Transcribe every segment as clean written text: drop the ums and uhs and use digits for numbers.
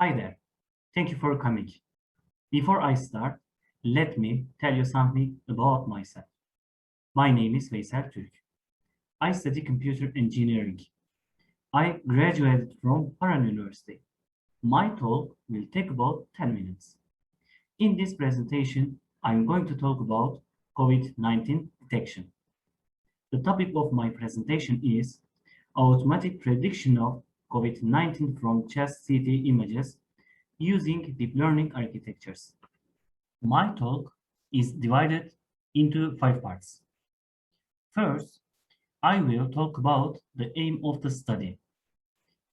Hi there. Thank you for coming. Before I start, let me tell you something about myself. My name is Veysel Türk. I study computer engineering. I graduated from Paran University. My talk will take about 10 minutes. In this presentation, I'm going to talk about COVID-19 detection. The topic of my presentation is automatic prediction of COVID-19 from chest CT images using deep learning architectures. My talk is divided into 5 parts. First, I will talk about the aim of the study.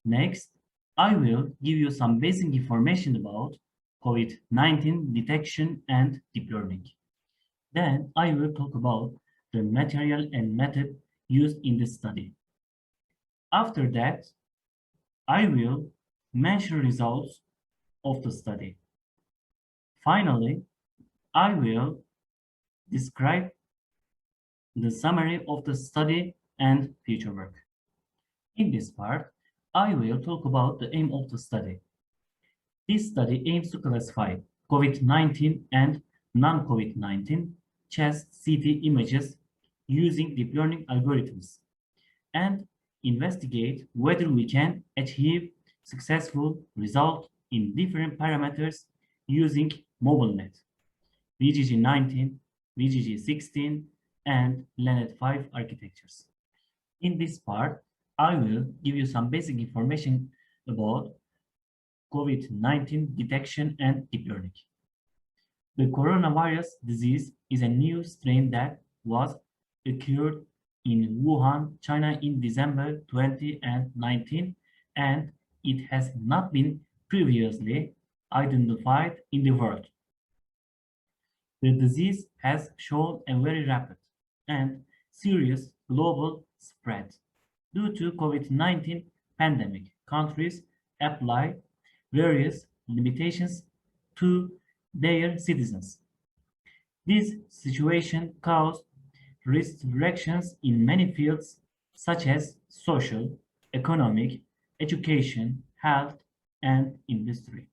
Next, I will give you some basic information about COVID-19 detection and deep learning. Then I will talk about the material and method used in the study. After that, I will mention results of the study. Finally, I will describe the summary of the study and future work. In this part, I will talk about the aim of the study. This study aims to classify COVID-19 and non-COVID-19 chest CT images using deep learning algorithms and investigate whether we can achieve successful result in different parameters using MobileNet, VGG19, VGG16, and LANet5 architectures. In this part, I will give you some basic information about COVID-19 detection and deep learning. The coronavirus disease is a new strain that was occurred in Wuhan, China in December 2019, and it has not been previously identified in the world. The disease has shown a very rapid and serious global spread. Due to COVID-19 pandemic, countries apply various limitations to their citizens. This situation caused restrictions in many fields such as social, economic, education, health, and industry.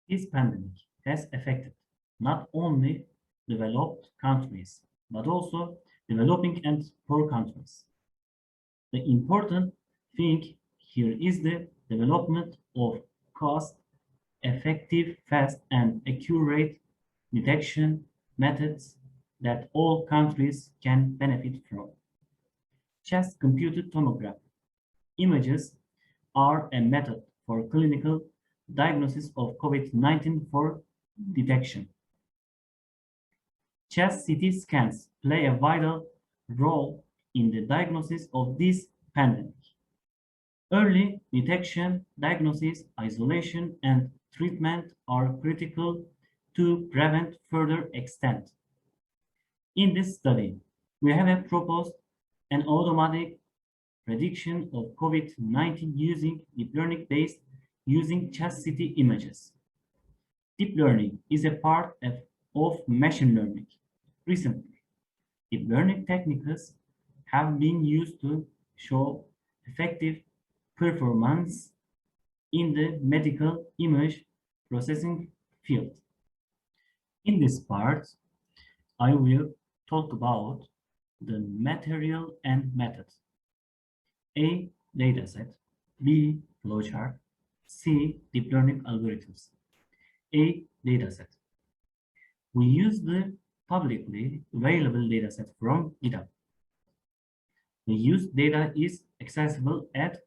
This pandemic has affected not only developed countries, but also developing and poor countries. The important thing here is the development of cost-effective, fast, and accurate detection methods that all countries can benefit from. Chest computed tomography images are a method for clinical diagnosis of COVID-19 for detection. Chest CT scans play a vital role in the diagnosis of this pandemic. Early detection, diagnosis, isolation, and treatment are critical to prevent further extent. In this study, we have proposed an automatic prediction of COVID-19 using deep learning based using chest CT images. Deep learning is a part of machine learning. Recently, deep learning techniques have been used to show effective performance in the medical image processing field. In this part, I will talk about the material and method. A. Dataset. B. Flowchart. C. Deep learning algorithms. A. Dataset. We use the publicly available dataset from GitHub. The used data is accessible at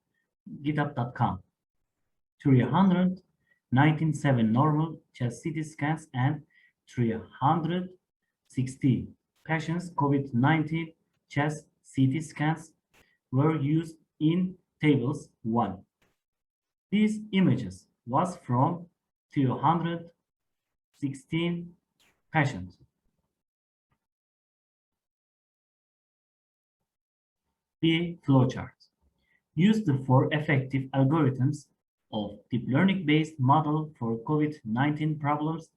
github.com. 397 normal chest CT scans and 360 patients COVID-19 chest CT scans were used in tables 1. These images was from 216 patients. The flowchart used for effective algorithms of deep learning based model for COVID-19 problems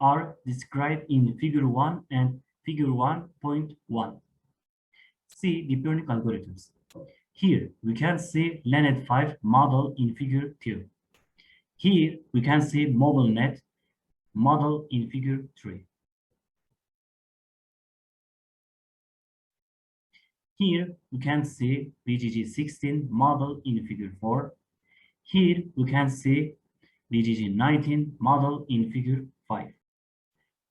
are described in Figure 1 and Figure 1.1. See deep learning algorithms. Here we can see LANet5 model in Figure 2. Here we can see MobileNet model in figure 3. Here we can see VGG16 model in figure 4. Here we can see VGG19 model in figure 5.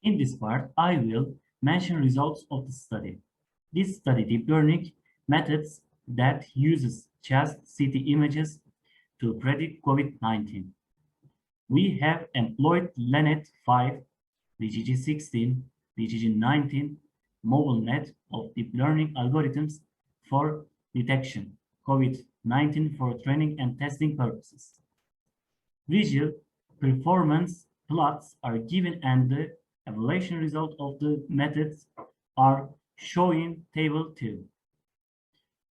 In this part, I will mention results of the study. This study deep learning methods that uses chest CT images to predict COVID-19. We have employed LeNet-5, VGG16, VGG19, MobileNet of deep learning algorithms for detection COVID-19 for training and testing purposes. Visual performance plots are given and the evaluation result of the methods are shown in table 2.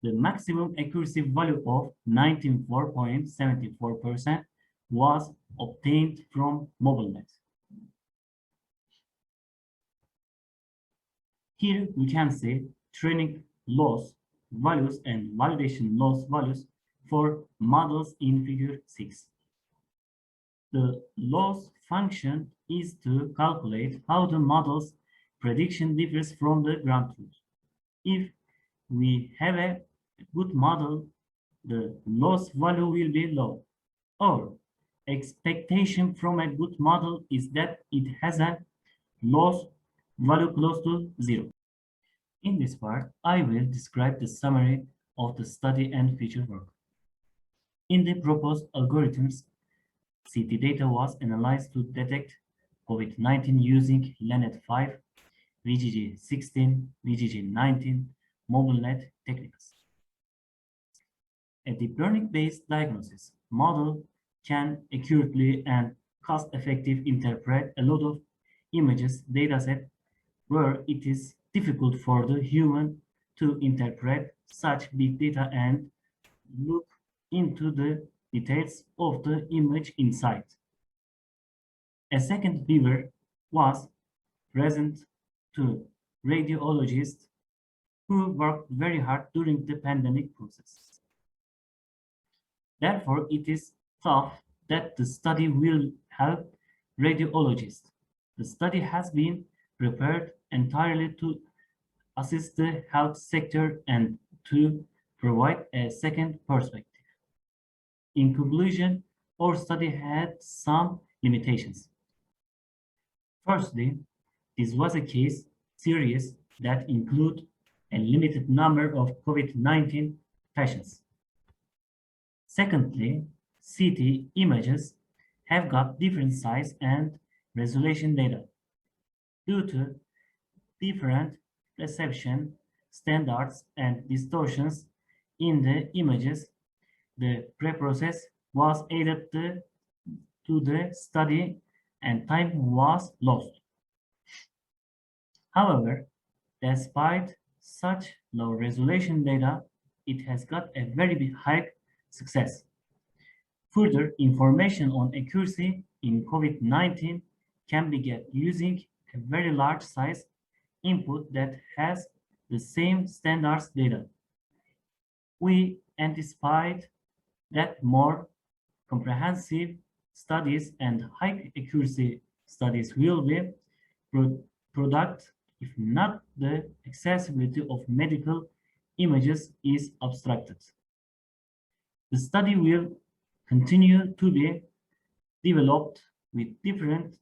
The maximum accuracy value of 94.74% was obtained from MobileNet. Here we can see training loss values and validation loss values for models in figure 6. The loss function is to calculate how the model's prediction differs from the ground truth. If we have a good model, the loss value will be low. Our expectation from a good model is that it has a loss value close to 0. In this part, I will describe the summary of the study and feature work. In the proposed algorithms, CT data was analyzed to detect COVID-19 using LeNet-5, VGG16, VGG19, MobileNet techniques. A deep learning-based diagnosis model can accurately and cost-effectively interpret a lot of images dataset where it is difficult for the human to interpret such big data and look into the details of the image inside. A second viewer was present to radiologists who worked very hard during the pandemic process. Therefore, it is thought that the study will help radiologists. The study has been prepared entirely to assist the health sector and to provide a second perspective. In conclusion, our study had some limitations. Firstly, this was a case series that include a limited number of COVID-19 patients. Secondly, CT images have got different size and resolution data. Due to different reception standards and distortions in the images, the preprocess was added to the study and time was lost. However, despite such low resolution data, it has got a very high success. Further information on accuracy in COVID-19 can be get using a very large size input that has the same standards data. We anticipate that more comprehensive studies and high accuracy studies will be product if not the accessibility of medical images is obstructed. The study will continue to be developed with different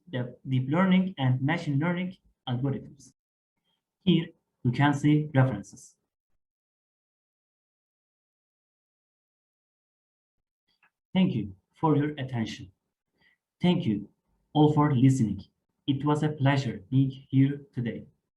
deep learning and machine learning algorithms. Here you can see references. Thank you for your attention. Thank you all for listening. It was a pleasure being here today.